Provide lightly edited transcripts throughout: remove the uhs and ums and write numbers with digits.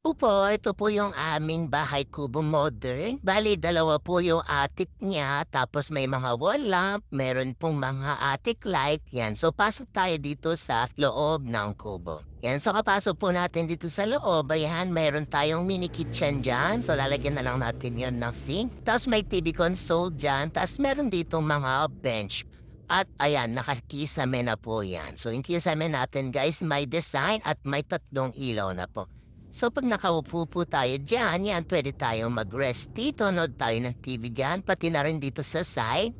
Opo, ito po yung aming bahay kubo modern. Bale, dalawa po yung attic niya, tapos may mga wall lamp, meron pong mga attic light, yan. So, pasok tayo dito sa loob ng kubo. Yan, so kapasok po natin dito sa loob, ayan, meron tayong mini kitchen dyan. So, lalagyan na lang natin yon ng sink. Tapos may TV console dyan, tapos meron dito mga bench. At ayan, nakakisame na po yan. So, yung kisame natin guys, may design at may tatlong ilaw na po. So pag nakaupo po tayo dyan, yan, pwede tayong mag-rest dito, nood tayo ng TV dyan, pati na rin dito sa side.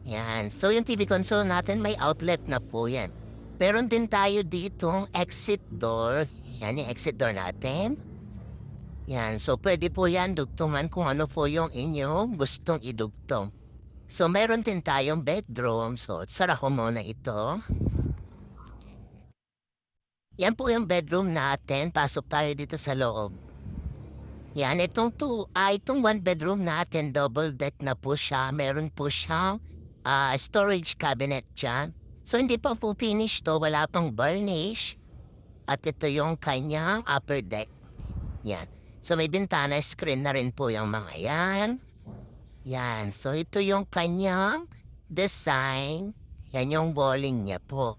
Yan, so yung TV console natin may outlet na po yan. Meron din tayo ditong exit door. Yan yung exit door natin. Yan, so pwede po yan dugtungan kung ano po yung inyong gustong idugtong. So meron din tayong bedroom, so sara ko muna ito. Yan po yung bedroom natin, pasok tayo dito sa loob. Yan, itong one bedroom natin, double deck na po siya. Meron po siyang storage cabinet dyan. So, hindi pa po finish to, wala pang varnish. At ito yung kanyang upper deck. Yan. So, may bintana, screen na rin po yung mga yan. Yan. So, ito yung kanyang design. Yan yung walling niya po.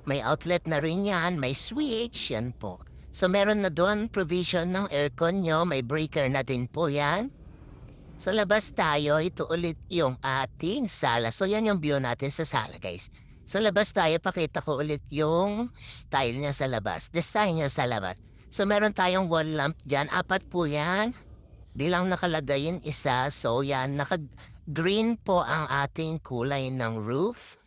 May outlet na rin yan, may switch, yan po. So meron na doon provision ng aircon nyo, may breaker na din po yan. So labas tayo, ito ulit yung ating sala. So yan yung view natin sa sala guys. So labas tayo, pakita ko ulit yung style niya sa labas, design niya sa labas. So meron tayong wall lamp dyan, apat po yan. Di lang nakalagay yung isa, so yan, naka-green po ang ating kulay ng roof.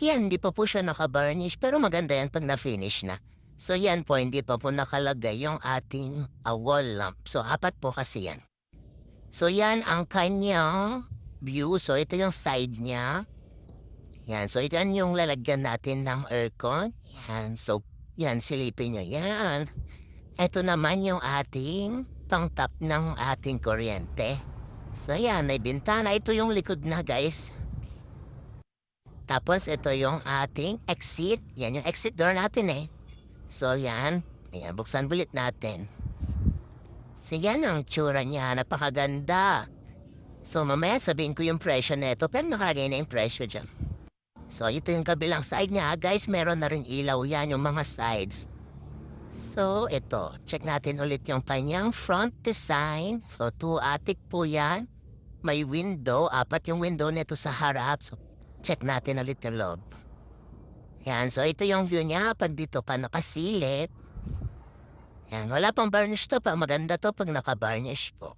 Yan, hindi pa po siya naka-varnish pero maganda yan pag na-finish na. So yan po, hindi pa po nakalagay yung ating wall lamp. So apat po kasi yan. So yan ang kanyang view. So ito yung side niya. Yan, so ito yan yung lalagyan natin ng aircon. Yan, so yan, silipin nyo yan. Ito naman yung ating pang-top ng ating kuryente. So yan, may bintana. Ito yung likod na guys. Tapos ito yung ating exit. Yan yung exit door natin eh. So yan. Ayan, buksan ulit natin. So yan ang tsura niya. Napakaganda. So mamaya sabihin ko yung presyo nito. Pero nakalagay na yung presyo dyan. So ito yung kabilang side niya. Guys, meron na rin ilaw yan yung mga sides. So ito. Check natin ulit yung kanyang front design. So 2 attic po yan. May window. Apat yung window nito sa harap. So check natin ulit yung loob. Yan, so ito yung view niya pag dito pa nakasilip. Yan, wala pang varnish to pa. Maganda to pag naka-varnish po.